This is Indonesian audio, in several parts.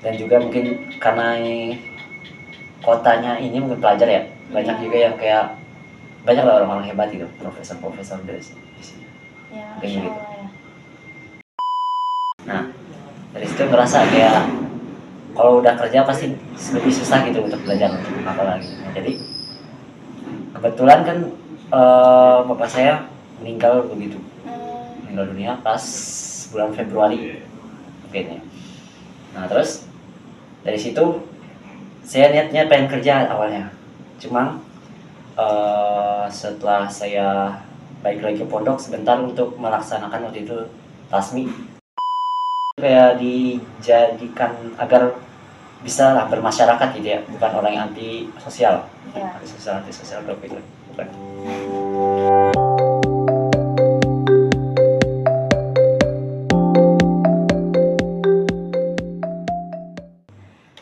Dan juga mungkin karena kotanya ini mungkin pelajar ya, banyak juga yang kayak banyak lah orang-orang hebat gitu, profesor-profesor dari sini di sini. Ya, Kayak Masya gitu. Allah ya. Nah, dari situ ngerasa kayak kalau udah kerja pasti lebih susah gitu untuk belajar untuk apa lagi. Nah, jadi kebetulan kan bapak saya meninggal begitu, meninggal dunia pas bulan Februari kayaknya. Nah terus dari situ saya niatnya pengen kerja awalnya, cuma setelah saya balik lagi ke pondok sebentar untuk melaksanakan waktu itu tasmi, kayak dijadikan agar bisa lah bermasyarakat gitu ya, bukan orang yang anti sosial. Iya. Anti sosial bukan.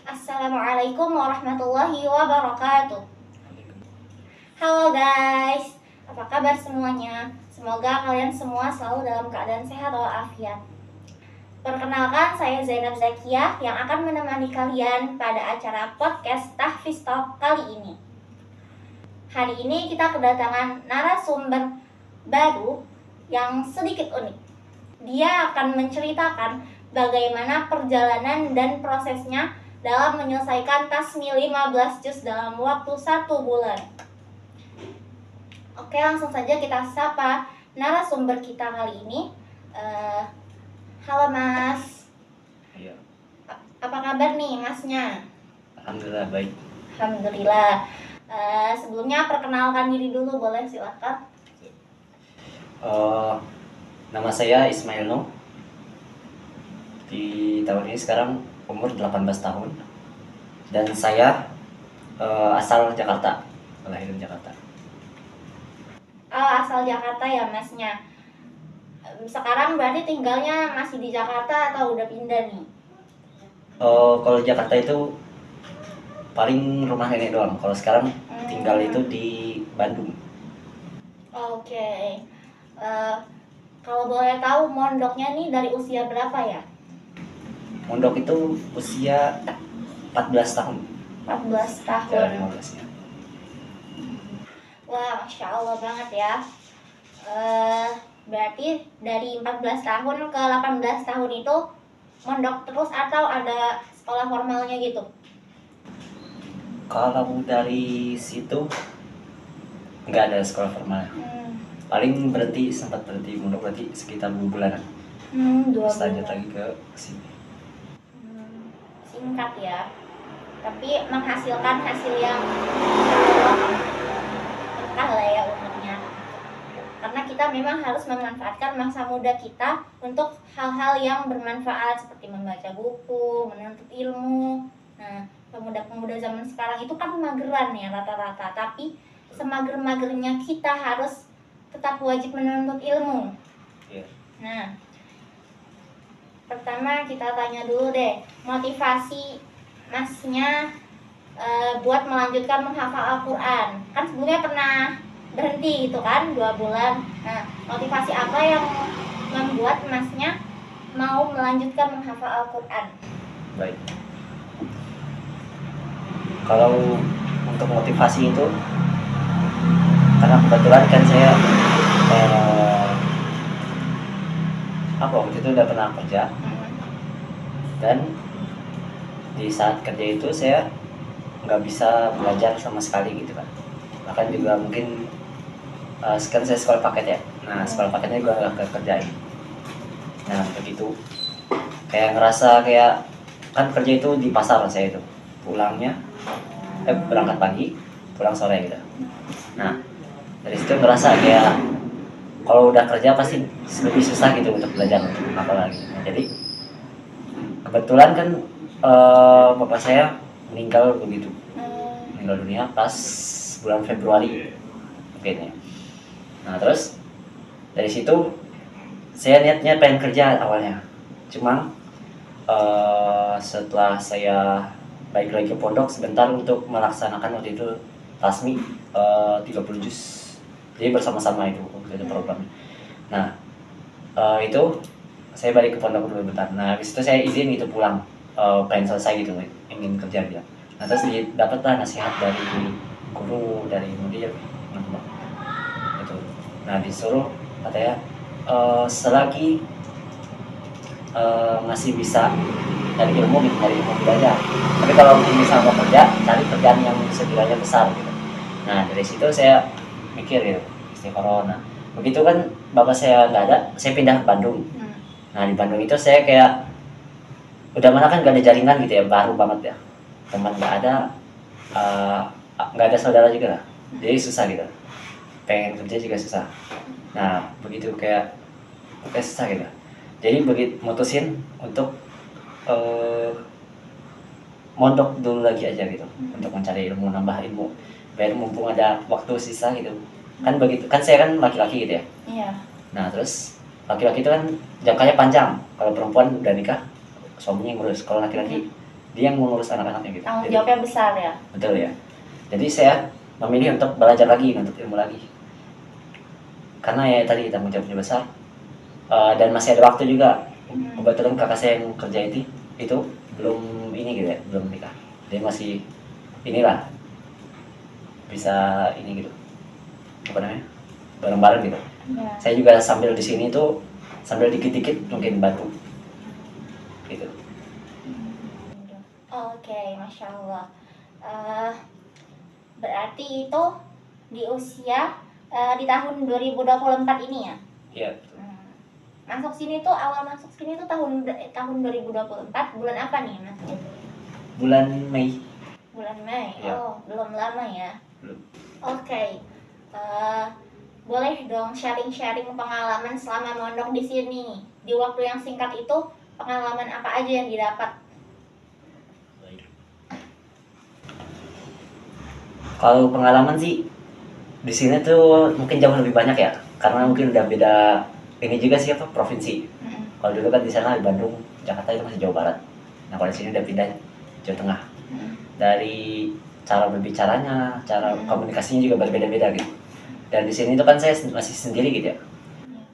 Assalamualaikum warahmatullahi wabarakatuh. Halo guys, apa kabar semuanya? Semoga kalian semua selalu dalam keadaan sehat walafiat. Perkenalkan, saya Zainab Zakiah yang akan menemani kalian pada acara podcast Tahfiz Talk kali ini. Hari ini kita kedatangan narasumber baru yang sedikit unik. Dia akan menceritakan bagaimana perjalanan dan prosesnya dalam menyelesaikan tasmi 15 juz dalam waktu 1 bulan. Oke, langsung saja kita sapa narasumber kita kali ini. Halo Mas. Iya. Apa kabar nih Masnya? Alhamdulillah baik. Alhamdulillah. Sebelumnya perkenalkan diri dulu, boleh silakan. Nama saya Ismail Noh. Di tahun ini sekarang umur 18 tahun. Dan saya asal Jakarta, lahir di Jakarta. Oh, asal Jakarta ya Masnya. Sekarang berarti tinggalnya masih di Jakarta atau udah pindah nih? Kalau Jakarta itu paling rumah nenek doang. Kalau sekarang tinggal itu di Bandung. Oke. Kalau boleh tahu mondoknya nih dari usia berapa ya? Mondok itu usia 14 tahun. 14 tahun. Jalan 15 ya. Wah, Masya Allah banget ya. Berarti dari 14 tahun ke 18 tahun itu mondok terus atau ada sekolah formalnya gitu? Kalau dari situ nggak ada sekolah formal. Paling sempat berhenti mondok berarti sekitar 2 bulanan. 2 bulan. Lanjut lagi ke sini. Singkat ya. Tapi menghasilkan hasil yang berkah lah ya umurnya. Karena kita memang harus memanfaatkan masa muda kita untuk hal-hal yang bermanfaat seperti membaca buku, menuntut ilmu. Nah, pemuda-pemuda zaman sekarang itu kan mageran ya rata-rata, tapi semager-magernya kita harus tetap wajib menuntut ilmu. Yeah. Nah, pertama kita tanya dulu deh, motivasi Masnya buat melanjutkan menghafal Al-Quran. Kan sebelumnya pernah berhenti gitu kan 2 bulan. Nah, motivasi apa yang membuat Masnya mau melanjutkan menghafal Al-Quran? Baik. Kalau untuk motivasi itu karena kebetulan kan saya waktu itu udah pernah kerja, dan di saat kerja itu saya nggak bisa belajar sama sekali gitu kan. Bahkan juga mungkin sekarang saya sekolah paket ya. Nah sekolah paketnya juga nggak kerjain. Nah begitu kayak ngerasa kayak kan kerja itu di pasar, saya itu pulangnya berangkat pagi pulang sore gitu. Nah dari situ ngerasa kayak kalau udah kerja pasti lebih susah gitu untuk belajar untuk apa lagi. Nah, jadi kebetulan kan bapak saya meninggal dunia pas bulan Februari kayaknya. Nah terus dari situ saya niatnya pengen kerja awalnya, cuma setelah saya balik lagi ke pondok sebentar untuk melaksanakan waktu itu tasmi 30 juz, jadi bersama-sama itu ada program. Nah itu saya balik ke pondok dulu bentar. Nah habis itu saya izin gitu pulang pengen selesai gitu, ingin kerja dia. Nah terus dapatlah nasihat dari guru, dari mudir itu. Nah disuruh katanya selagi masih bisa dari ilmu gitu, dari ilmu belajar. Tapi kalau misalnya mau kerja, cari kerjaan yang sekiranya besar gitu. Nah dari situ saya mikir gitu, istiqoroh. Nah begitu kan bapak saya nggak ada, saya pindah ke Bandung. Nah di Bandung itu saya kayak udah mana kan gak ada jaringan gitu ya, baru banget ya, teman nggak ada, nggak ada saudara juga lah, jadi susah gitu, pengen kerja juga susah. Nah begitu kayak susah gitu, jadi begitu mutusin untuk mondok dulu lagi aja gitu, untuk mencari ilmu, nambah ilmu, biar mumpung ada waktu sisa gitu. Kan begitu kan, saya kan laki-laki gitu ya. Iya. Nah terus laki-laki itu kan jangkanya panjang, kalau perempuan udah nikah suaminya yang ngurus, kalau laki-laki dia yang mengurus anak-anaknya gitu. Tanggung jawabnya besar ya. Betul ya. Jadi saya memilih untuk belajar lagi, untuk ilmu lagi, karena ya tadi tanggung jawabnya besar, dan masih ada waktu juga. Kebetulan kakak saya yang kerja itu belum ini gitu ya, belum nikah, dia masih inilah bisa ini gitu, apa namanya, bareng-bareng gitu. Ya. Saya juga sambil di sini tuh, sambil dikit-dikit mungkin bantu gitu. Oke, Masya Allah. Berarti itu di usia di tahun 2024 ini ya? Iya. Masuk sini tuh, awal masuk sini tuh tahun 2024, bulan apa nih masuknya? Bulan Mei. Bulan Mei. Ya. Oh, belum lama ya. Belum. Oke. Boleh dong sharing-sharing pengalaman selama mondok di sini. Di waktu yang singkat itu, pengalaman apa aja yang didapat? Kalau pengalaman sih di sini tuh mungkin jauh lebih banyak ya, karena mungkin udah beda ini juga sih, apa, provinsi. Kalau dulu kan di sana di Bandung, Jakarta itu masih Jawa Barat. Nah kalau di sini udah pindah Jawa Tengah. Dari cara berbicaranya, cara komunikasinya juga berbeda-beda gitu. Dan di sini tuh kan saya masih sendiri gitu ya.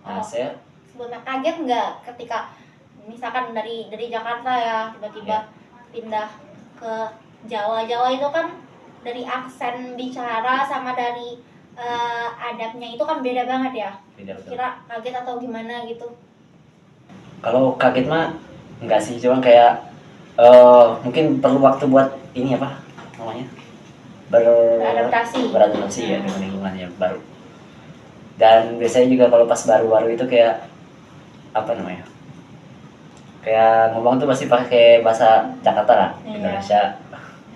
Nah saya sebelumnya kaget nggak ketika misalkan dari Jakarta ya tiba-tiba pindah ke Jawa. Jawa itu kan dari aksen bicara sama dari adabnya itu kan beda banget ya. beda betul. Kira kaget atau gimana gitu? Kalau kaget mah enggak sih, cuma kayak mungkin perlu waktu buat ini apa namanya, beradaptasi ya dengan lingkungannya baru. Dan biasanya juga kalau pas baru-baru itu kayak apa namanya, kayak ngomong tuh pasti pakai bahasa Jakarta lah, Indonesia.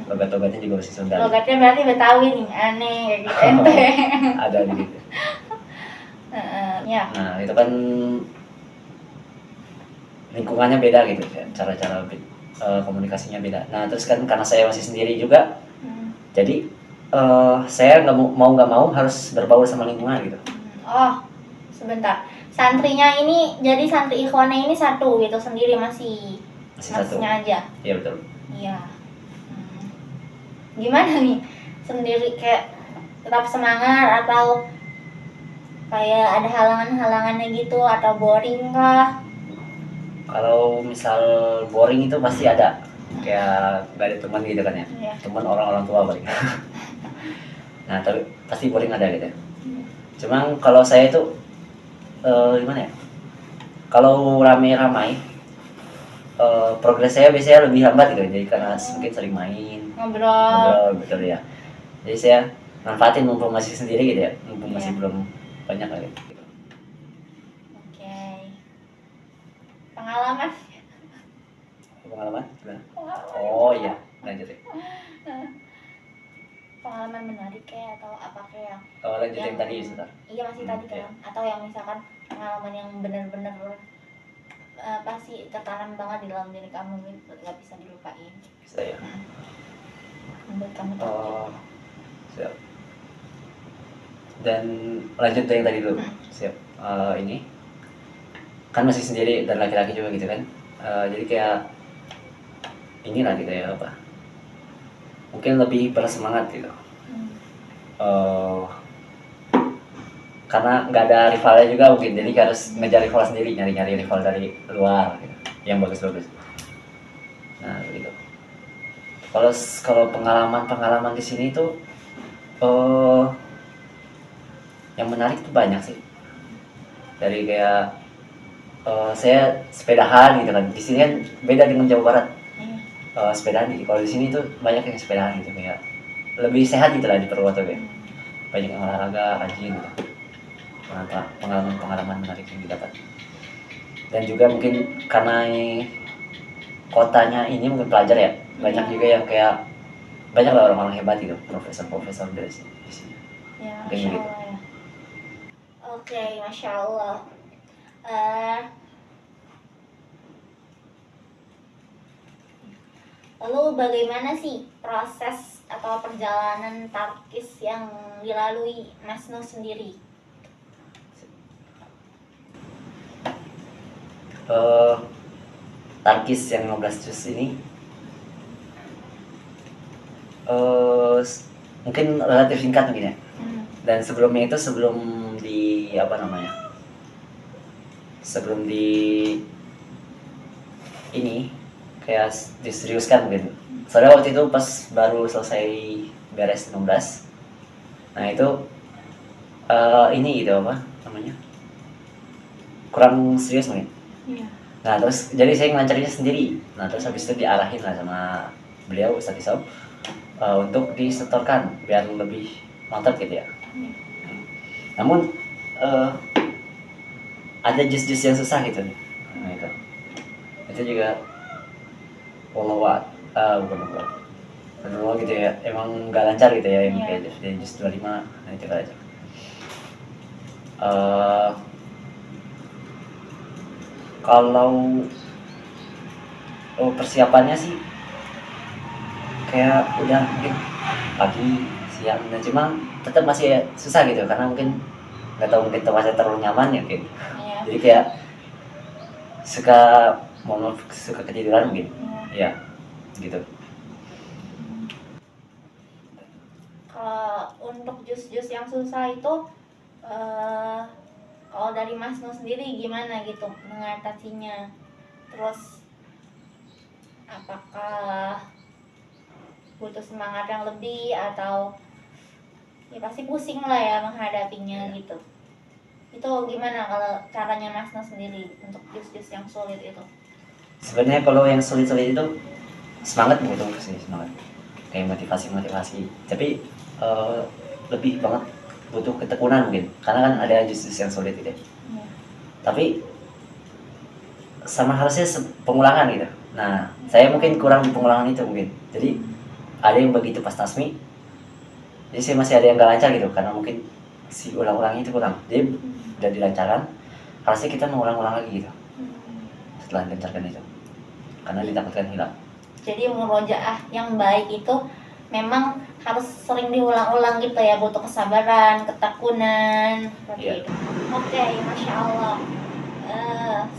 Logat-logatnya juga masih Sunda. Logatnya berarti Betawi nih, aneh kayak gitu. Ente. Ada gitu. Ya. Nah itu kan lingkungannya beda gitu, cara-cara komunikasinya beda. Nah terus kan karena saya masih sendiri juga, jadi saya nggak mau harus berbaur sama lingkungan gitu. Oh sebentar, santrinya ini jadi santri ikhwannya ini satu gitu sendiri, masih satu aja? Iya betul. Iya. Gimana nih sendiri, kayak tetap semangat atau kayak ada halangan-halangannya gitu, atau boring kah? Kalau misal boring itu pasti ada, kayak gak ada teman gitu kan ya. Teman orang-orang tua paling. Nah tapi pasti boring ada gitu. Cuma kalau saya itu gimana ya, kalau ramai-ramai progres saya biasanya lebih lambat gitu, jadi karena mungkin sering main, ngobrol betul ya. Jadi saya manfaatin mumpung masih sendiri gitu ya, mumpung masih belum banyak lagi gitu. Oke. Pengalaman? Oh iya, lanjut ya. Pengalaman menarik kayak atau apa kayak? Lanjut yang tadi sebentar. Iya masih tadi kan. Atau yang misalkan pengalaman yang benar-benar pasti tertanam banget di dalam diri kamu, nggak bisa dilupain. Bisa ya. Membuat kamu siap. Dan lanjut dari yang tadi dulu. Siap. Ini kan masih sendiri dan laki-laki juga gitu kan. Jadi kayak inilah gitu ya, apa, mungkin lebih bersemangat gitu. Karena nggak ada rivalnya juga mungkin, jadi harus ngejar rival sendiri, nyari rival dari luar gitu, yang bagus-bagus. Nah Kalau pengalaman di sini tuh yang menarik tuh banyak sih. Dari kayak saya sepedahan gitu kan. Di sini kan beda dengan Jawa Barat. Sepedahan kalau di sini tuh banyak yang sepedahan gitu, kayak lebih sehat gitu lah di Purwokerto ya. Banyak yang olahraga, rajin gitu. Pengalaman menarik yang didapat. Dan juga mungkin karena kotanya ini mungkin pelajar ya, banyak juga yang kayak banyak lah orang-orang hebat gitu, profesor dari sini di sini. Ya, Kayak Masya gitu. Allah ya. Oke, Masya Allah. Lalu bagaimana sih proses atau perjalanan tarkis yang dilalui Mas Nuh sendiri? Tarkis yang 15 juz ini mungkin relatif singkat mungkin ya. Dan sebelumnya itu sebelum di ini kayak diseriuskan gitu. Soalnya waktu itu pas baru selesai beres 16, nah itu ini gitu kurang serius mungkin. Nah terus jadi saya ngelancarinnya sendiri. Nah terus habis itu diarahin lah sama beliau Ustadz Isam untuk disetorkan biar lebih mantap gitu ya. Namun ada jus-jus yang susah gitu. Nah itu juga bukan gitu ya, emang nggak lancar gitu ya, yang kayak jus 25. Nah itu aja. Kalau persiapannya sih kayak udah mungkin pagi siang, nah cuma tetap masih susah gitu karena mungkin nggak tahu, mungkin tempatnya terlalu nyaman ya mungkin. Jadi kayak suka ketiduran mungkin. Ya gitu. Kalau untuk jus-jus yang susah itu kalau dari Mas Nuh sendiri gimana gitu mengatasinya? Terus apakah butuh semangat yang lebih atau ya pasti pusing lah ya menghadapinya gitu? Itu gimana kalau caranya Mas Nuh sendiri untuk jus-jus yang sulit itu? Sebenarnya kalau yang sulit-sulit itu semangat butuh sih, semangat kayak motivasi, tapi lebih banget butuh ketekunan mungkin, karena kan ada jus-jus yang sulit gitu ya. Tapi sama harusnya pengulangan gitu. Nah saya mungkin kurang di pengulangan itu mungkin, jadi ada yang begitu pas tasmi, jadi saya masih ada yang gak lancar gitu karena mungkin si ulang-ulangnya itu kurang. Jadi udah dilancarkan, harusnya kita mengulang-ulang lagi gitu setelah dilancarkan itu, karena ditakutkan hilang. Jadi murojaah yang baik itu memang harus sering diulang-ulang gitu ya, butuh kesabaran, ketekunan seperti itu. Oke, Masya Allah.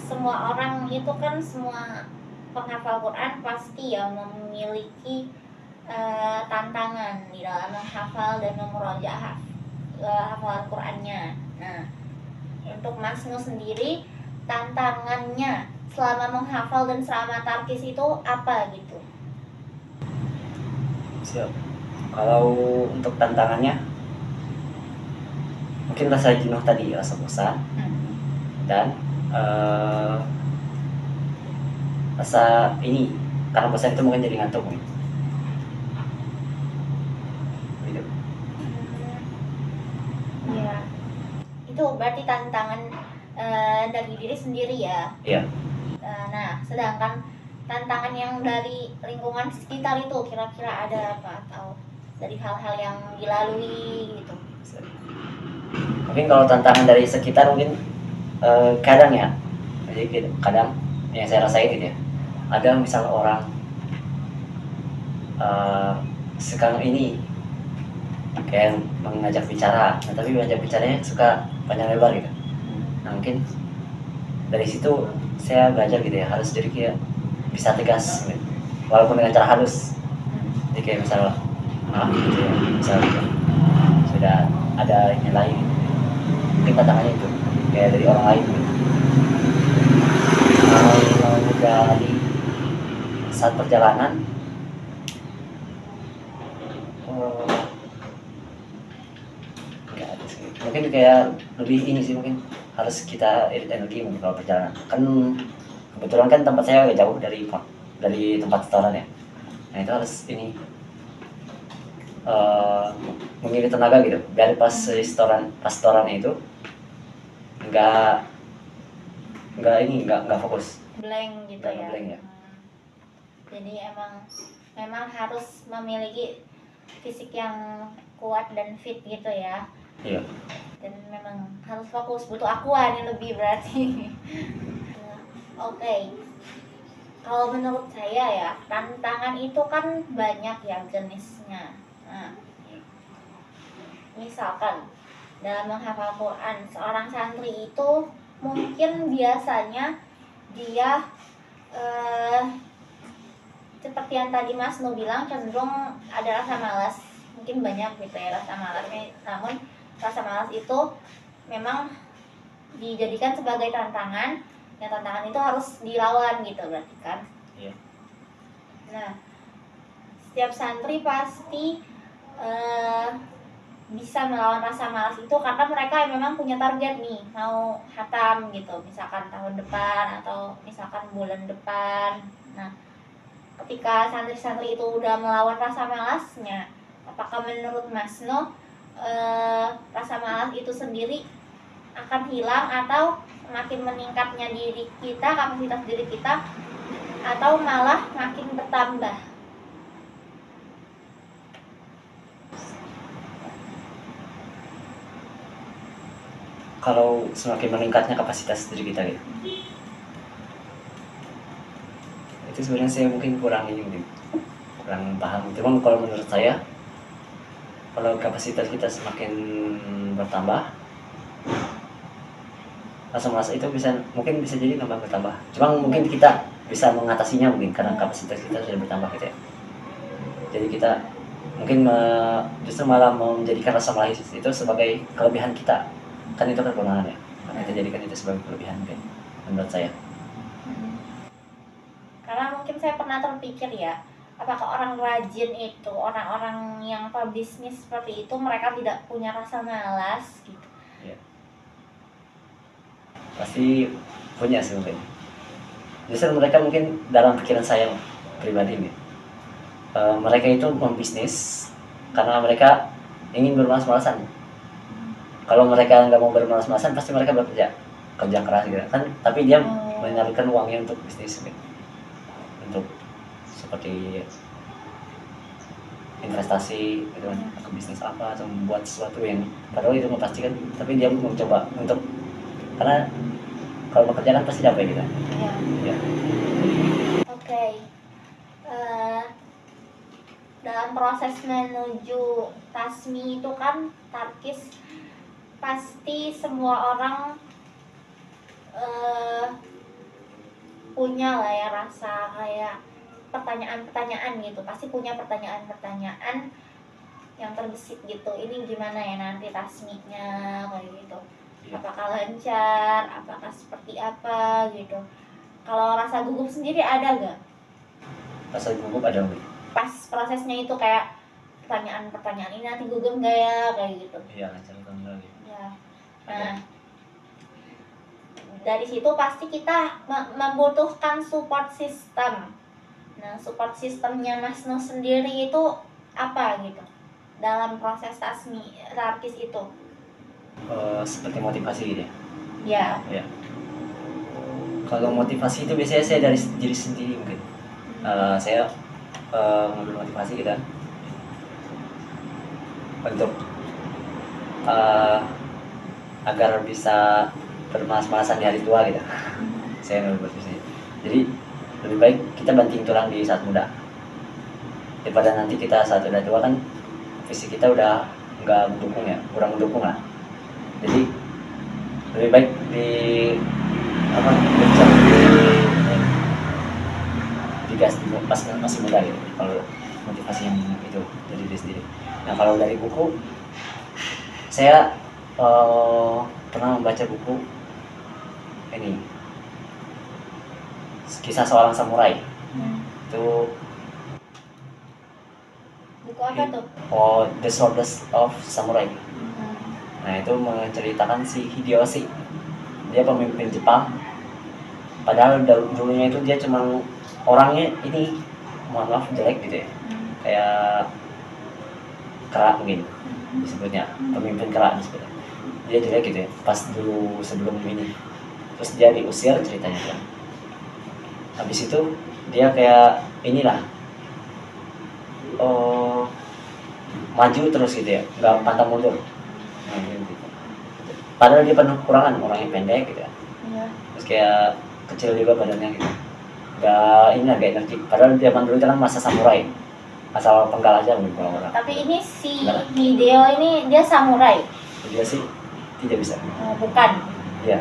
Semua orang itu kan, semua penghafal Quran pasti ya memiliki tantangan di dalam menghafal dan memurojaah hafalan Qurannya. Nah, untuk Mas Nuh sendiri tantangannya selama menghafal dan selama tarkis itu apa gitu? Siap. Kalau untuk tantangannya mungkin rasa jenuh tadi, rasa bosan, dan rasa ini, karena bosan itu mungkin jadi ngantuk gitu. Ya, itu berarti tantangan dari diri sendiri ya. Iya. Nah, sedangkan tantangan yang dari lingkungan sekitar itu kira-kira ada apa, atau dari hal-hal yang dilalui gitu? Mungkin kalau tantangan dari sekitar mungkin kadang ya, jadi kadang yang saya rasain gitu ya, ada misal orang sekarang ini kayak mengajak bicara, nah tapi mengajak bicaranya suka panjang lebar gitu. Nah mungkin dari situ saya belajar gitu ya, harus jadi kayak bisa tegas gitu, walaupun dengan cara halus. Jadi kayak misal maaf gitu ya, misal sudah ada yang lain, mungkin tantangannya itu kayak dari orang lain gitu. Kalau dari saat perjalanan Oh, nggak ada sih. Mungkin kayak lebih ini sih, mungkin harus kita irit energi mungkin kalau perjalanan. Kan kebetulan kan tempat saya agak jauh dari tempat setoran ya. Nah itu harus ini eh mengirit tenaga gitu. Biar pas setoran itu nggak nggak fokus. Blank gitu Nggak ya. ngeblank ya. Jadi memang harus memiliki fisik yang kuat dan fit gitu ya. Iya. Dan memang harus fokus, butuh aqua nih lebih berarti. Nah, oke. Kalau menurut saya ya, tantangan itu kan banyak ya jenisnya. Nah, misalkan dalam menghafal Quran, seorang santri itu mungkin biasanya dia seperti yang tadi Mas Nu bilang, cenderung ada rasa malas, mungkin banyak gitu ya rasa malasnya. Namun rasa malas itu memang dijadikan sebagai tantangan, yang tantangan itu harus dilawan gitu berarti kan. Iya. Nah, setiap santri pasti bisa melawan rasa malas itu karena mereka memang punya target nih, mau khatam gitu, misalkan tahun depan atau misalkan bulan depan. Nah, ketika santri-santri itu udah melawan rasa malasnya, apakah menurut Mas No rasa malas itu sendiri akan hilang atau makin meningkatnya diri kita, kapasitas diri kita, atau malah makin bertambah? Kalau semakin meningkatnya kapasitas diri kita gitu, itu sebenarnya saya mungkin kurang paham. Cuman kalau menurut saya, kalau kapasitas kita semakin bertambah, rasa malas itu mungkin bisa jadi nambah bertambah. Cuma mungkin kita bisa mengatasinya mungkin karena kapasitas kita sudah bertambah gitu ya. Jadi kita mungkin justru malah menjadikan rasa malas itu sebagai kelebihan kita. Kan itu kekurangan ya. Kita jadikan itu sebagai kelebihan mungkin menurut saya. Karena mungkin saya pernah terpikir ya, apakah orang rajin itu, orang-orang yang pebisnis seperti itu, mereka tidak punya rasa malas gitu? Ya. Pasti punya sih mungkin. Justru mereka mungkin dalam pikiran saya pribadi nih, mereka itu membisnis karena mereka ingin bermalas-malasan. Kalau mereka nggak mau bermalas-malasan, pasti mereka kerja keras gitu kan. Tapi dia menyalurkan uangnya untuk bisnis gitu. Untuk seperti investasi gitu kan, atau bisnis apa, atau membuat sesuatu yang padahal itu pasti kan, tapi dia mencoba untuk, karena kalau bekerja kan pasti capek gitu. Iya. Ya. Oke. Dalam proses menuju tasmi itu kan tarkis, pasti semua orang punya lah ya rasa kayak pertanyaan-pertanyaan gitu, pasti punya pertanyaan-pertanyaan yang terbesit gitu, ini gimana ya nanti tasminya kayak gitu, apakah lancar, apakah seperti apa gitu. Kalau rasa gugup sendiri ada gak? Rasa gugup ada nggak? Pas prosesnya itu kayak pertanyaan-pertanyaan ini nanti gugup gak ya kayak gitu. Iya, lancar atau enggak gitu. Ya. Nah, dari situ pasti kita membutuhkan support system. Nah, support sistemnya Mas No sendiri itu apa gitu dalam proses tarkis itu? Seperti motivasi gitu Ya. ya. Kalau motivasi itu biasanya saya dari diri sendiri mungkin. Saya ngambil motivasi gitu untuk agar bisa bermalas-malasan di hari tua gitu. Saya ngambil motivasi. Jadi lebih baik kita banting tulang di saat muda daripada nanti kita saat udah tua kan fisik kita udah nggak mendukung ya, kurang mendukung lah. Jadi lebih baik digas pas masih muda gitu. Kalau motivasi yang itu dari diri sendiri. Nah kalau dari buku, saya pernah membaca buku ini, kisah seorang samurai. Itu Buku Apa tuh? Oh, The Swords of Samurai. Hmm. Nah, itu menceritakan si Hideyoshi. Dia pemimpin Jepang. Padahal dulunya itu dia cuma orangnya ini, mohon maaf, jelek gitu ya. Kayak kerak mungkin disebutnya, pemimpin kerak disebutnya. Dia jelek gitu ya, pas dulu sebelum ini. Terus dia diusir ceritanya kan. Habis itu dia kayak inilah, maju terus gitu ya, nggak pantang mundur. Nah, gitu. Padahal dia penuh kekurangan, orangnya pendek gitu ya. Iya. Terus kayak kecil juga badannya gitu. Gak energi. Padahal zaman dulu itu kan masa samurai, asal penggal aja mungkin kalau orang. Tapi ini si Hideo ini dia samurai. Dia sih tidak bisa. Oh, bukan. Iya.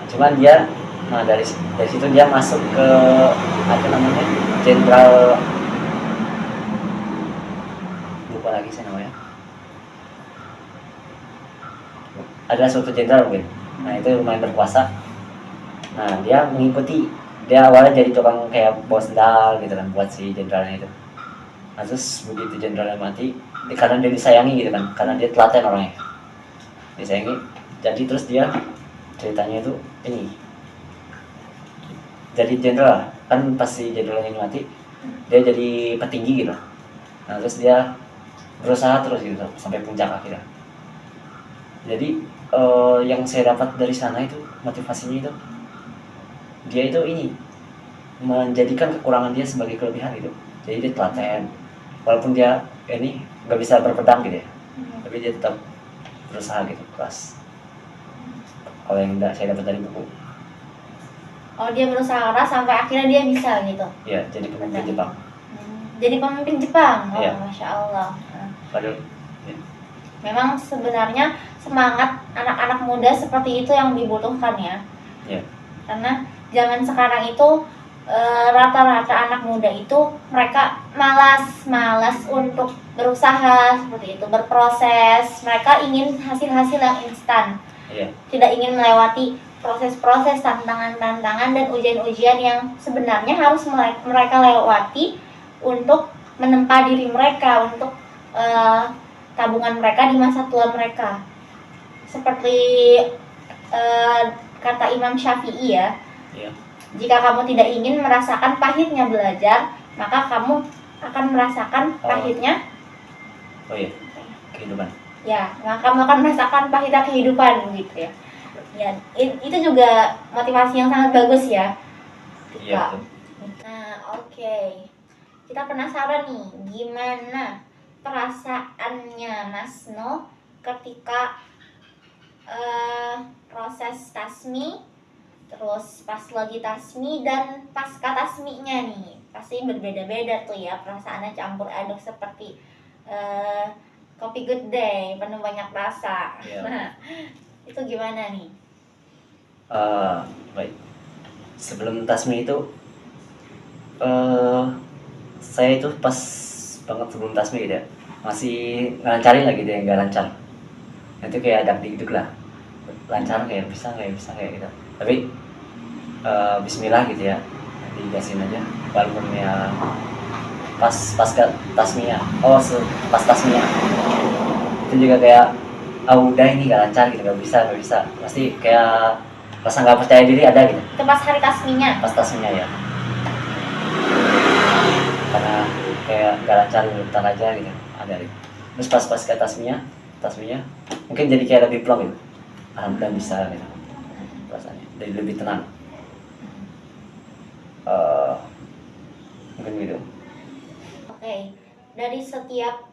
Cuman dia, nah dari situ dia masuk ke apa namanya, jenderal, lupa lagi saya namanya. Ada suatu jenderal mungkin. Nah itu lumayan berkuasa. Nah dia mengikuti, dia awalnya jadi tukang kayak bawa sendal gitu kan buat si jenderalnya itu. Nah terus begitu jenderalnya mati, karena dia disayangi gitu kan, karena dia telaten orangnya, disayangi. Jadi terus dia ceritanya itu ini, jadi jenderal kan, pas si jenderalnya ini mati dia jadi petinggi gitu. Nah terus dia berusaha terus gitu sampai puncak akhirnya. Jadi yang saya dapat dari sana itu motivasinya itu, dia itu ini menjadikan kekurangan dia sebagai kelebihan gitu. Jadi dia telaten, walaupun dia ini nggak bisa berpedang gitu ya, tapi dia tetap berusaha gitu, keras. Kalau yang saya dapat dari buku. Oh, dia berusaha keras sampai akhirnya dia bisa gitu. Iya, jadi pemimpin Jepang. Jadi pemimpin Jepang. Oh, iya. Masya Allah. Padahal ya. Memang sebenarnya semangat anak-anak muda seperti itu yang dibutuhkan ya. Iya. Karena zaman sekarang itu rata-rata anak muda itu mereka malas untuk berusaha seperti itu, berproses. Mereka ingin hasil-hasil yang instan. Iya. Tidak ingin melewati proses-proses, tantangan-tantangan dan ujian-ujian yang sebenarnya harus mereka lewati untuk menempa diri mereka, untuk tabungan mereka di masa tua mereka. Seperti kata Imam Syafi'i ya, Iya. jika kamu tidak ingin merasakan pahitnya belajar, maka kamu akan merasakan pahitnya kehidupan. Ya, maka kamu akan merasakan pahitnya kehidupan gitu ya. Ya, itu juga motivasi yang sangat bagus ya. Iya. Nah, oke. Kita penasaran nih, gimana perasaannya Mas No ketika proses tasmi, terus pas lagi tasmi dan pasca tasminya nih. Pasti berbeda-beda tuh ya, perasaannya campur aduk seperti kopi good day, penuh banyak rasa. Iya. Nah, itu gimana nih? Baik. Sebelum tasmi itu, saya itu pas banget sebelum tasmi gitu ya, masih ngelancarin lagi gitu ya, nggak lancar. Itu kayak ada dikduk lah, lancar kayak bisa kayak gitu. Tapi Bismillah gitu ya, digasin aja. Walaupun ya pas tasminya, pas tasminya itu juga kayak udah ini nggak lancar gitu, nggak bisa, pasti kayak rasa nggak percaya diri ada gitu. Itu pas hari tasminya? Pas tasminya ya, karena kayak nggak lancar, bentar aja gitu ada gitu. Terus pas ke tasminya mungkin jadi kayak lebih plong gitu, alhamdulillah bisa gitu rasanya, jadi lebih tenang. Mungkin gitu. Oke, dari setiap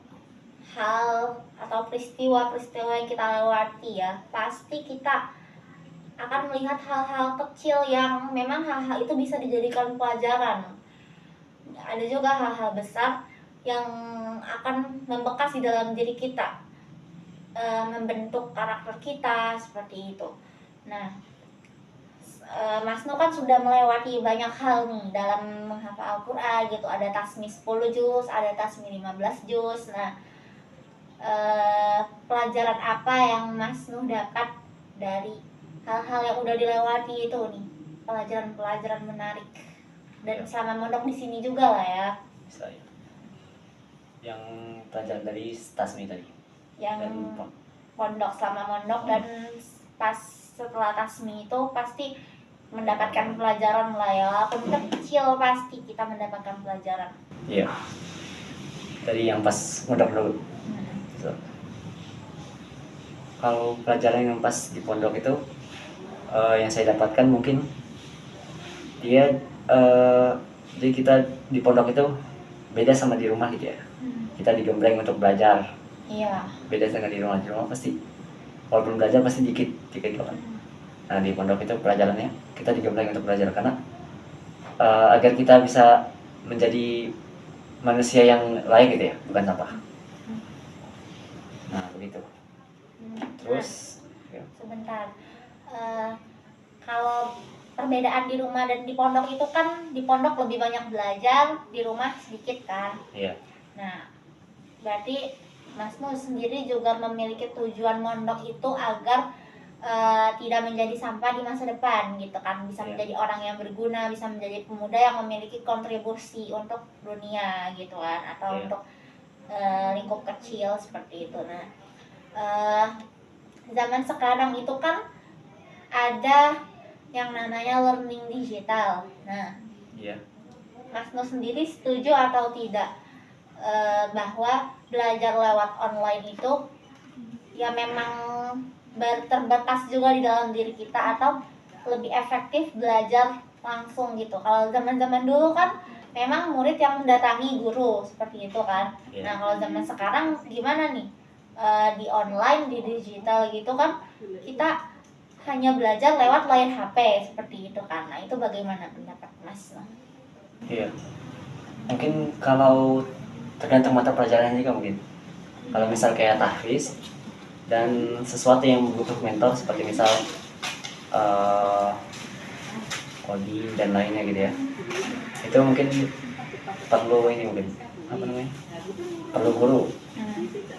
hal atau peristiwa-peristiwa yang kita lewati ya, pasti kita akan melihat hal-hal kecil yang memang hal-hal itu bisa dijadikan pelajaran. Ada juga hal-hal besar yang akan membekas di dalam diri kita, membentuk karakter kita seperti itu. Nah, Mas Nu kan sudah melewati banyak hal nih dalam menghafal Al-Quran gitu. Ada tasmi 10 juz, ada tasmi 15 juz. Nah, pelajaran apa yang Mas Nu dapat dari hal-hal yang udah dilewati itu nih? Pelajaran-pelajaran menarik. Dan selama mondok di sini juga lah ya. Bisa ya. pelajaran dari Tasmi tadi. Yang Dan pondok, selama mondok dan pas setelah tasmi itu pasti mendapatkan pelajaran lah ya, walaupun kecil pasti kita mendapatkan pelajaran. iya, dari yang pas mondok dulu. So, kalau pelajaran yang pas di pondok itu yang saya dapatkan mungkin dia jadi kita di pondok itu beda sama di rumah gitu ya. Kita digembleng untuk belajar. Iya. Beda dengan di rumah. Di rumah pasti walaupun belajar pasti dikit kan. Nah di pondok itu pelajarannya kita digembleng untuk belajar karena agar kita bisa menjadi manusia yang layak gitu ya, bukan sampah. Nah begitu. Terus sebentar, kalau perbedaan di rumah dan di pondok itu kan di pondok lebih banyak belajar, di rumah sedikit kan. iya. Nah, berarti Masmu sendiri juga memiliki tujuan mondok itu agar tidak menjadi sampah di masa depan gitu kan, bisa menjadi orang yang berguna, bisa menjadi pemuda yang memiliki kontribusi untuk dunia gitu kan, atau untuk lingkup kecil seperti itu. Nah, zaman sekarang itu kan ada yang namanya learning digital. Nah, Iya. Mas Nur sendiri setuju atau tidak bahwa belajar lewat online itu ya memang terbatas juga di dalam diri kita, atau lebih efektif belajar langsung gitu? Kalau zaman-zaman dulu kan memang murid yang mendatangi guru seperti itu kan. Nah, kalau zaman sekarang gimana nih? Di online, di digital gitu kan, kita hanya belajar lewat layar HP seperti itu kan. Nah, itu bagaimana pendapat Mas? Iya. Mungkin kalau tergantung mata pelajarannya juga mungkin. Kalau misal kayak tahfiz dan sesuatu yang butuh mentor seperti misal coding dan lainnya gitu ya. Itu mungkin perlu ini mungkin apa namanya? Perlu guru.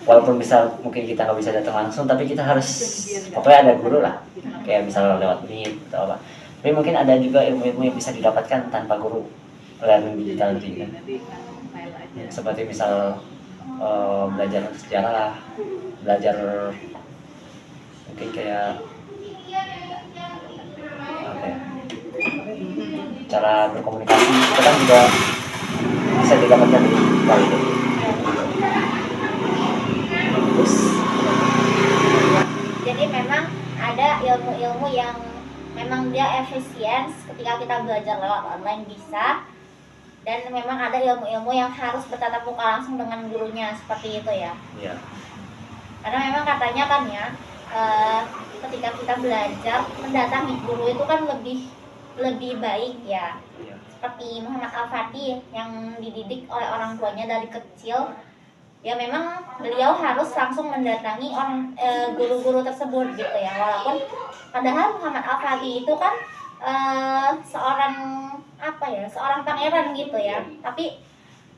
Walaupun misal mungkin kita nggak bisa datang langsung, tapi kita harus pokoknya ada guru lah, kayak misal lewat Meet atau apa. Tapi mungkin ada juga ilmu-ilmu yang bisa didapatkan tanpa guru learning digital gitu kan. Seperti misal belajar sejarah lah, belajar mungkin kayak apa ya, cara berkomunikasi itu kan juga bisa didapatkan dari digital itu. Jadi memang ada ilmu-ilmu yang memang dia efisien ketika kita belajar lewat online bisa, dan memang ada ilmu-ilmu yang harus bertatap muka langsung dengan gurunya seperti itu ya. Iya. Karena memang katanya kan ya, ketika kita belajar mendatangi guru itu kan lebih baik ya. Iya. Seperti Muhammad Al-Fatih yang dididik oleh orang tuanya dari kecil. Ya memang beliau harus langsung mendatangi guru-guru tersebut gitu ya, walaupun padahal Muhammad Al-Fatih itu kan seorang pangeran gitu ya, tapi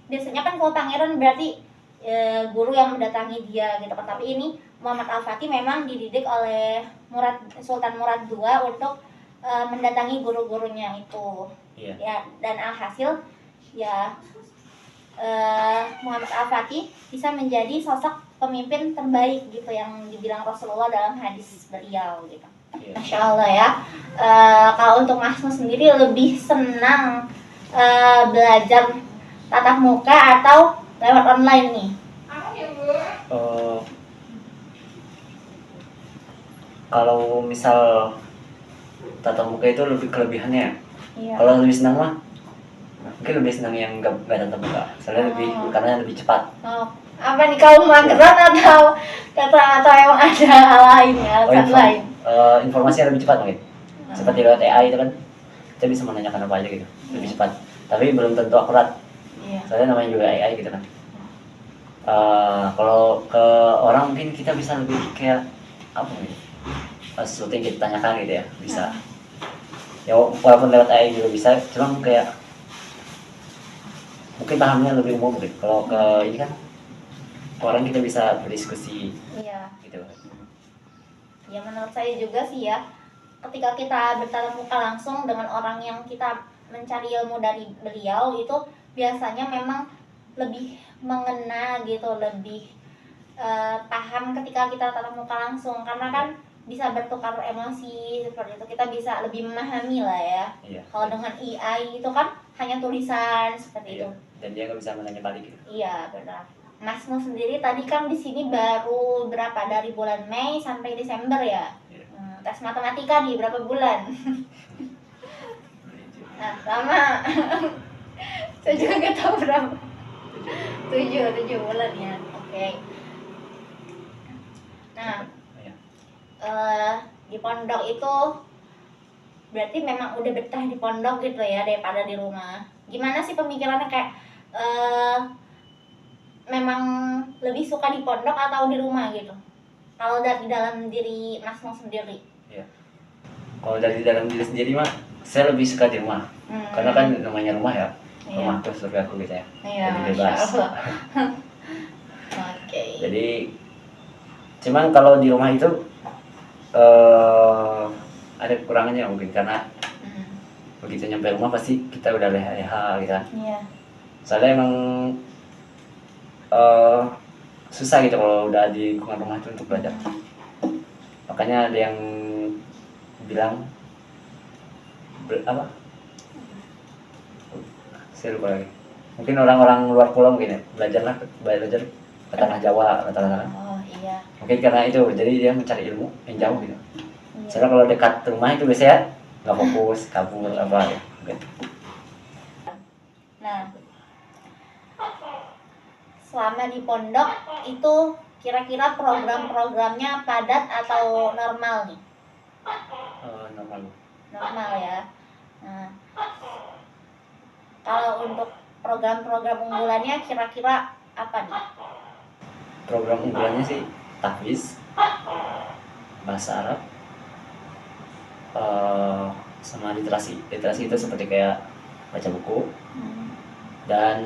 biasanya kan kalau pangeran berarti guru yang mendatangi dia gitu kan, tapi ini Muhammad Al-Fatih memang dididik oleh Sultan Murad II untuk mendatangi guru-gurunya itu. Iya. Ya, dan alhasil ya Muhammad Al-Fatih bisa menjadi sosok pemimpin terbaik gitu yang dibilang Rasulullah dalam hadis beliau gitu. Iya. Masya Allah ya. Kalau untuk Masmu sendiri lebih senang belajar tatap muka atau lewat online nih? Kalau misal tatap muka itu lebih kelebihannya. Iya. Kalau lebih senang mah mungkin lebih senang yang nggak tatap muka, soalnya karena lebih cepat. Apa nih, kaum mageran atau emang ada hal lain ya, alasan lain? Informasinya lebih cepat mungkin. Seperti lewat AI itu kan kita bisa menanyakan apa aja gitu, lebih cepat. Tapi belum tentu akurat. Iya. Soalnya namanya juga AI gitu kan. Kalau ke orang mungkin kita bisa lebih kayak apa gitu, sesuatu yang kita tanyakan gitu ya, bisa. Ya walaupun lewat AI juga bisa, cuma kayak mungkin pahamnya lebih umum gitu. Kalau ke ini kan orang kita bisa berdiskusi. Iya. Gitu. Ya menurut saya juga sih ya, ketika kita bertatap muka langsung dengan orang yang kita mencari ilmu dari beliau itu biasanya memang lebih mengena gitu, lebih paham ketika kita tatap muka langsung, karena kan bisa bertukar emosi seperti itu, kita bisa lebih memahami lah ya. Iya. Kalau dengan AI itu kan hanya tulisan seperti itu. Dan dia nggak bisa menanya balik gitu. Iya benar. Mas Nu sendiri tadi kan di sini baru berapa, dari bulan Mei sampai Desember ya? Iya. Tes matematika nih berapa bulan? Nah sama. Saya juga nggak tahu berapa. 7 bulan ya. Oke. Nah, Iya. di pondok itu berarti memang udah betah di pondok gitu ya daripada di rumah. Gimana sih pemikirannya, kayak memang lebih suka di pondok atau di rumah gitu? Kalau dari dalam diri Mas Nung sendiri? Iya. Kalau dari dalam diri sendiri mah, saya lebih suka di rumah. Karena kan namanya rumah ya. Iya. Rumahku, surgaku gitu ya. Iya, Lebih bebas. Masya Allah. Oke. Jadi cuman kalau di rumah itu ada kekurangannya mungkin, karena begitu nyampe rumah pasti kita udah leha-leha gitu kan. Iya. Soalnya emang susah gitu kalau udah di lingkungan rumah itu untuk belajar. Makanya ada yang bilang apa? Saya lupa lagi. Mungkin orang-orang luar pulau mungkin ya, belajar ke tanah Jawa rata-rata. Oh iya. Mungkin karena itu, jadi dia mencari ilmu yang jauh gitu. Iya. Soalnya kalau dekat rumah itu biasanya nggak fokus, kabur apa ya. Mungkin. Nah, selama di pondok itu kira-kira program-programnya padat atau normal nih? Normal. Normal ya. Nah, kalau untuk program-program unggulannya kira-kira apa nih? Program unggulannya sih tahfiz, bahasa Arab, sama literasi. Literasi itu seperti kayak baca buku dan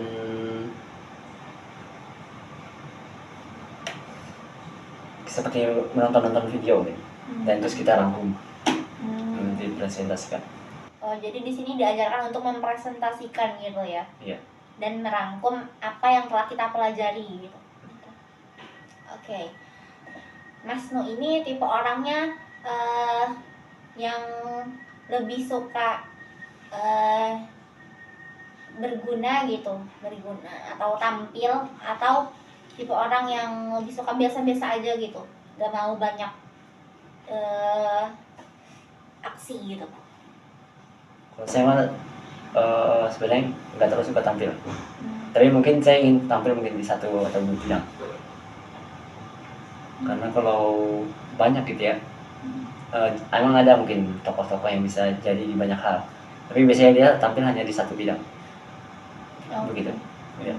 seperti menonton video gitu. Dan terus kita rangkum nanti presentasikan. Oh, jadi di sini diajarkan untuk mempresentasikan gitu ya? Iya. Dan merangkum apa yang telah kita pelajari gitu. Oke. Mas Nu ini tipe orangnya yang lebih suka berguna gitu, atau tampil, atau tipe orang yang lebih suka biasa-biasa aja gitu, gak mau banyak aksi gitu? Kalau saya mah sebenarnya nggak terlalu suka tampil, tapi mungkin saya ingin tampil mungkin di 1 atau 2 bidang. Karena kalau banyak gitu ya, emang ada mungkin tokoh-tokoh yang bisa jadi di banyak hal, tapi biasanya dia tampil hanya di 1 bidang. Begitu. Ya.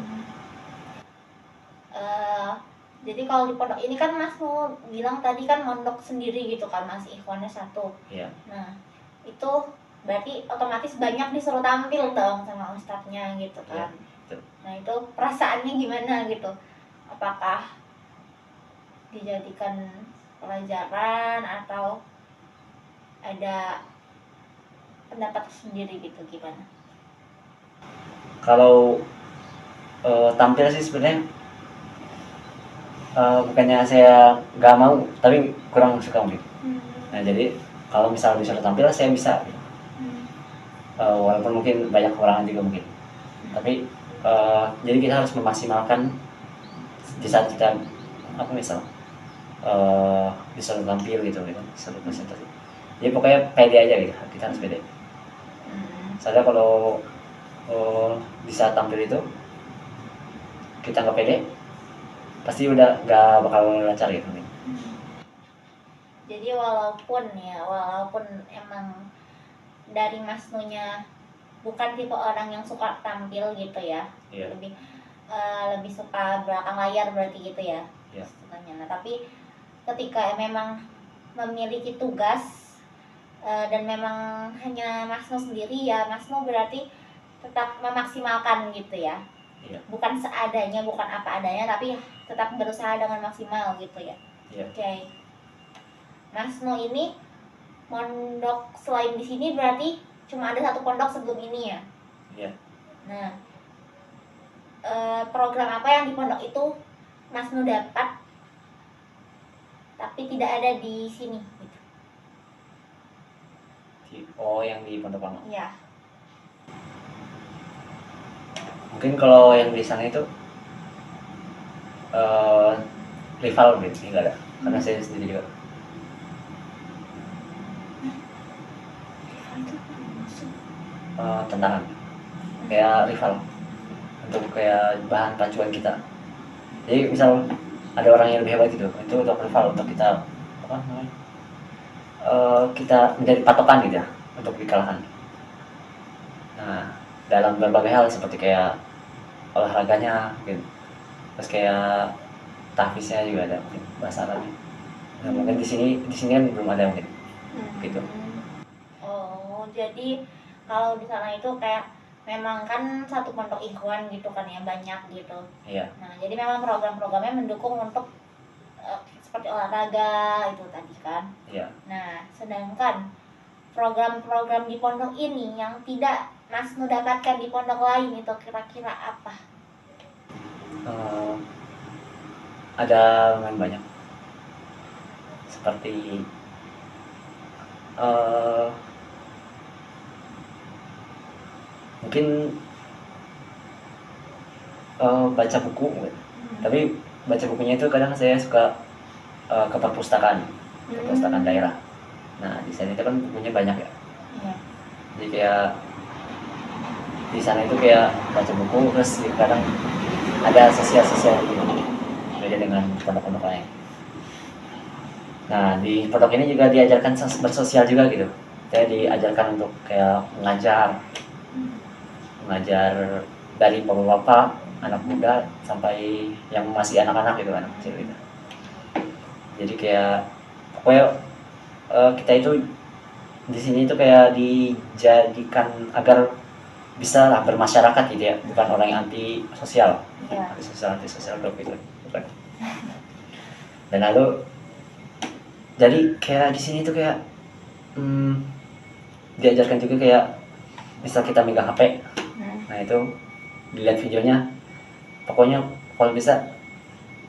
Jadi kalau di pondok ini kan Mas mau bilang tadi kan mondok sendiri gitu kan, masih ikhwannya 1. Iya. Nah itu berarti otomatis banyak disuruh tampil dong sama ustadznya gitu kan. Ya, nah itu perasaannya gimana gitu? Apakah dijadikan pelajaran atau ada pendapat sendiri gitu, gimana? Kalau tampil sih sebenarnya bukannya saya nggak mau, tapi kurang suka mungkin. Nah jadi kalau misalnya disuruh tampil saya bisa. Walaupun mungkin banyak kekurangan juga mungkin. Tapi jadi kita harus memaksimalkan di saat kita disuruh tampil gitu, disuruh presentasi. Jadi pokoknya pede aja gitu, kita harus pede. Soalnya kalau di saat tampil itu kita nggak pede, pasti udah nggak bakal lancar gitu. Jadi walaupun emang dari Mas Nunya bukan tipe orang yang suka tampil gitu ya, Iya. lebih suka belakang layar berarti gitu ya. Iya. Nah tapi ketika memang memiliki tugas dan memang hanya Mas Nu sendiri ya, Mas Nu berarti tetap memaksimalkan gitu ya. Iya. Bukan seadanya, bukan apa adanya, tapi tetap berusaha dengan maksimal gitu ya. Iya. Oke. Mas Nu ini mondok selain di sini berarti cuma ada 1 pondok sebelum ini ya? Iya. Nah, program apa yang di pondok itu Mas Nu dapat tapi tidak ada di sini gitu. Oh, yang di Pondok Lama. Ya. Mungkin kalau yang di sana itu rival gitu, nggak ada. Karena saya sendiri juga. Tentangan. Kayak rival. Untuk kayak bahan pacuan kita. Jadi misal ada orang yang lebih hebat gitu, itu untuk rival, untuk kita apa namanya? Kita menjadi patokan gitu ya untuk dikalahkan. Nah, dalam berbagai hal seperti kayak olahraganya gitu. Terus kayak tahfiznya juga ada mungkin bahasa Arabnya. Nah, mungkin di sini kan belum ada mungkin gitu. Oh, jadi kalau di sana itu kayak memang kan satu pondok ikhwan gitu kan ya, banyak gitu. Iya. Nah, jadi memang program-programnya mendukung untuk seperti olahraga itu tadi kan. Iya. Nah, sedangkan program-program di pondok ini yang tidak Mas Nu dapatkan di pondok lain itu kira-kira apa? Ada lumayan banyak. Seperti mungkin baca buku, tapi baca bukunya itu kadang saya suka ke perpustakaan daerah. Nah, di sana itu kan bukunya banyak ya. Iya. Jadi kayak di sana itu kayak baca buku, terus kadang ada sosial gitu, beda dengan pondok-pondok lain. Nah, di pondok ini juga diajarkan bersosial juga gitu. Saya diajarkan untuk kayak mengajar dari bapak-bapak, anak muda sampai yang masih anak-anak gitu, anak kecil gitu. Jadi kayak pokoknya kita itu di sini itu kayak dijadikan agar bisa lah bermasyarakat gitu ya, bukan orang yang anti sosial. Iya. Anti sosial gitu, bukan. Dan lalu jadi kayak di sini tuh kayak diajarkan juga kayak bisa kita megang HP. Nah, itu dilihat videonya, pokoknya kalau bisa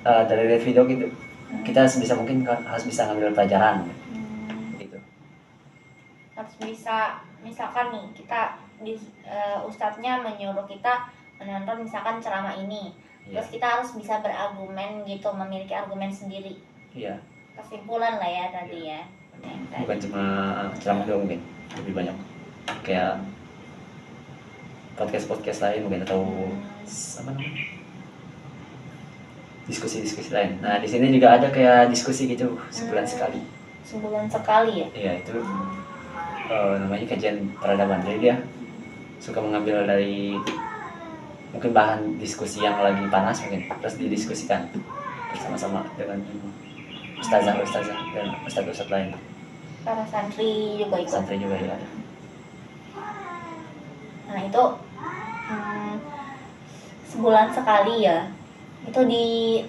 dari lihat video gitu kita sebisa mungkin harus bisa ngambil pelajaran gitu. Harus bisa, misalkan nih kita ustadznya menyuruh kita menonton misalkan ceramah ini, terus kita harus bisa berargumen gitu, memiliki argumen sendiri. Iya. Kesimpulan lah ya tadi ya. Bukan cuma ceramah doang, mungkin lebih banyak kayak podcast lain mungkin, atau apa namanya, diskusi lain. Nah, di sini juga ada kayak diskusi gitu sebulan sekali. Sebulan sekali ya? Iya, itu namanya kajian peradaban. Jadi dia suka mengambil dari mungkin bahan diskusi yang lagi panas mungkin, terus didiskusikan bersama-sama dengan ustazah dan ustaz lain. Para santri juga ikut. Santri juga ya ada. Nah, itu sebulan sekali ya. Itu di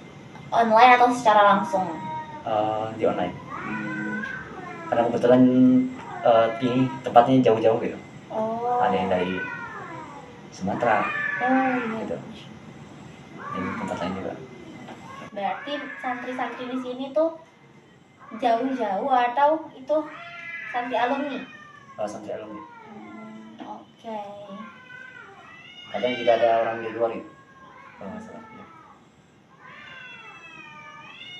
online atau secara langsung? Di online. Karena kebetulan ini tempatnya jauh-jauh gitu. Oh. Ada yang dari Sumatera. Iya. Gitu. Dari tempat lain juga. Berarti santri-santri di sini tuh jauh-jauh atau itu santri alumni? Santri alumni. Oke. Kadang juga ada orang di luar gitu. Kalau nggak salah. Ya.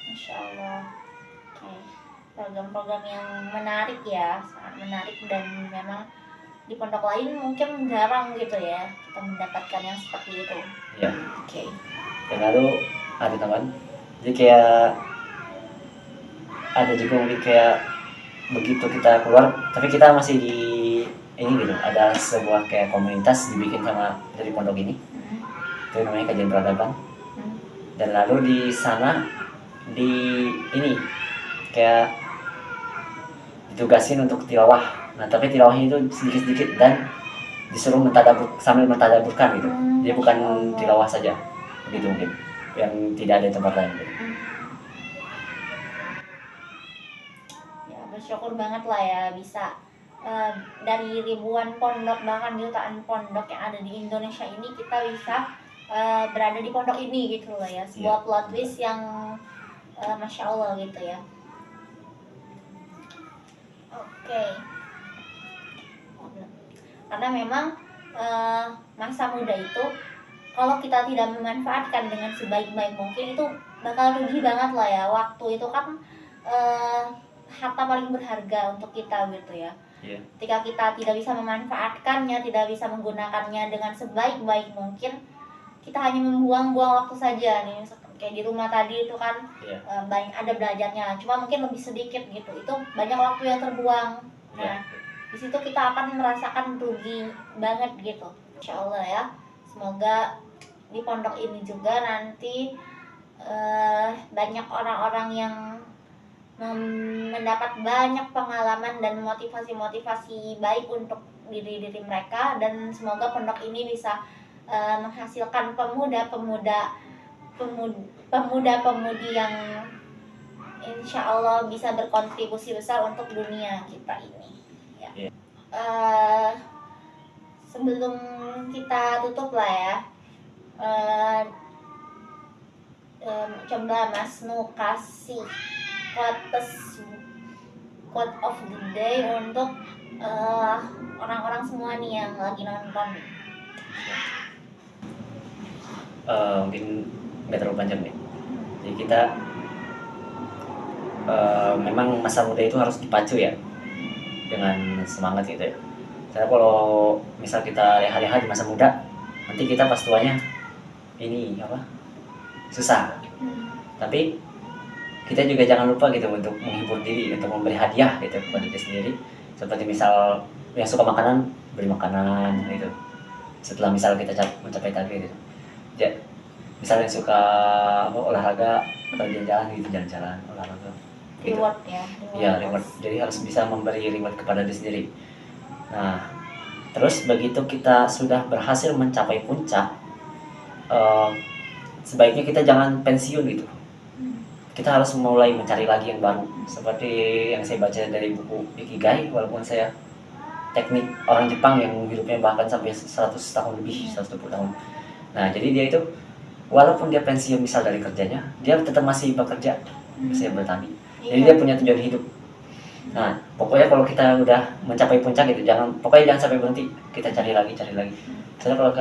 Masya Allah. Oke. Program-program yang menarik ya, sangat menarik, dan memang di pondok lain mungkin jarang gitu ya kita mendapatkan yang seperti itu. Iya. Oke. Dan lalu ada teman, jadi kayak ada juga mungkin kayak begitu kita keluar, tapi kita masih di ini gitu, ada sebuah kayak komunitas dibikin sama dari pondok ini. Itu namanya kajian peradaban. Dan lalu di sana di ini kayak ditugasin untuk tilawah. Nah, tapi tilawahnya itu sedikit-sedikit dan disuruh sambil mentadaburkan gitu. Dia bukan tilawah saja, begitu mungkin, yang tidak ada di tempat lain gitu. Ya, bersyukur banget lah ya bisa dari ribuan pondok, bahkan jutaan pondok yang ada di Indonesia ini, kita bisa berada di pondok ini gitu loh ya, sebuah plot twist yang masya Allah gitu ya. Oke. Karena memang masa muda itu kalau kita tidak memanfaatkan dengan sebaik-baik mungkin itu bakal rugi banget lah ya. Waktu itu kan harta paling berharga untuk kita gitu ya. Ketika kita tidak bisa memanfaatkannya, tidak bisa menggunakannya dengan sebaik-baik mungkin, kita hanya membuang-buang waktu saja nih. Kayak di rumah tadi itu kan banyak ada belajarnya, cuma mungkin lebih sedikit gitu. Itu banyak waktu yang terbuang. Nah, di situ kita akan merasakan rugi banget gitu. Insya Allah ya, semoga di pondok ini juga nanti banyak orang-orang yang mendapat banyak pengalaman dan motivasi-motivasi baik untuk diri-diri mereka, dan semoga pondok ini bisa menghasilkan pemuda-pemudi yang insya Allah bisa berkontribusi besar untuk dunia kita ini ya. Sebelum kita tutup lah ya, coba Mas Nu kasih quote of the day untuk orang-orang semua nih yang lagi nonton. Mungkin nggak terlalu panjang nih. Jadi kita memang masa muda itu harus dipacu ya dengan semangat gitu ya. Karena kalau misal kita leha-leha di masa muda, nanti kita pas tuanya ini susah. Tapi kita juga jangan lupa gitu untuk menghibur diri, untuk memberi hadiah gitu kepada diri sendiri. Seperti misal yang suka makanan, beri makanan gitu. Setelah misal kita mencapai target gitu. Ya, misal yang suka olahraga atau jalan-jalan gitu, jalan-jalan olahraga. Gitu. Reward ya. Iya, reward. Jadi harus bisa memberi reward kepada diri sendiri. Nah, terus begitu kita sudah berhasil mencapai puncak, sebaiknya kita jangan pensiun gitu. Kita harus mulai mencari lagi yang baru. Seperti yang saya baca dari buku Ikigai, walaupun saya teknik orang Jepang yang hidupnya bahkan sampai 100 tahun lebih, 120 tahun. Nah, jadi dia itu walaupun dia pensiun misal dari kerjanya, dia tetap masih bekerja, masih bertani. Jadi dia punya tujuan hidup. Nah, pokoknya kalau kita udah mencapai puncak gitu, jangan sampai berhenti. Kita cari lagi. Soalnya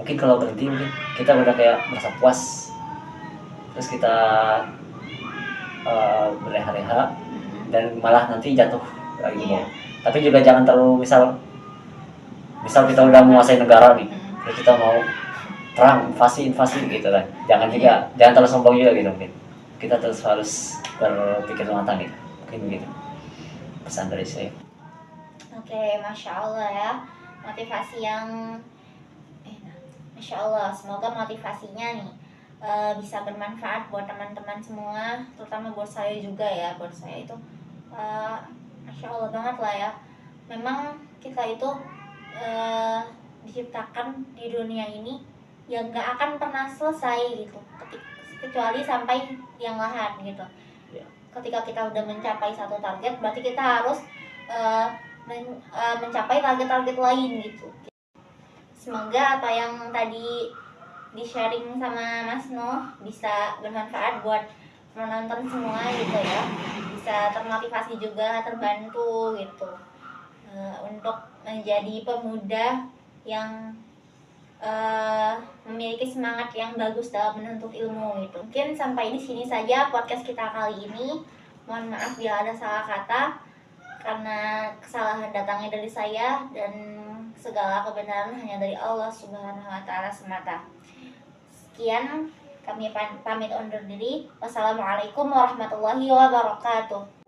mungkin kalau berhenti mungkin kita udah kayak merasa puas. Terus kita berleha-leha dan malah nanti jatuh lagi bawah. Tapi juga jangan terlalu misal kita udah menguasai negara nih, terus kita mau perang, invasi gitu kan. Jangan terlalu sombong juga gitu mungkin. Kita terus harus berpikir matang gitu. Mungkin begitu pesan dari saya. Oke, masya Allah ya, motivasi yang masya Allah. Semoga motivasinya nih bisa bermanfaat buat teman-teman semua, terutama buat saya juga ya. Buat saya itu masya Allah banget lah ya. Memang kita itu diciptakan di dunia ini yang gak akan pernah selesai gitu, kecuali sampai yang lahat gitu. Ketika kita udah mencapai satu target, berarti kita harus mencapai target-target lain gitu. Semoga apa yang tadi di-sharing sama Mas Nuh bisa bermanfaat buat menonton semua gitu ya. Bisa termotivasi juga, terbantu gitu untuk menjadi pemuda yang memiliki semangat yang bagus dalam menuntut ilmu gitu. Mungkin sampai di sini saja podcast kita kali ini. Mohon maaf bila ada salah kata, karena kesalahan datangnya dari saya dan segala kebenaran hanya dari Allah Subhanahu wa taala semata. Sekian, kami pamit undur diri. Wassalamualaikum warahmatullahi wabarakatuh.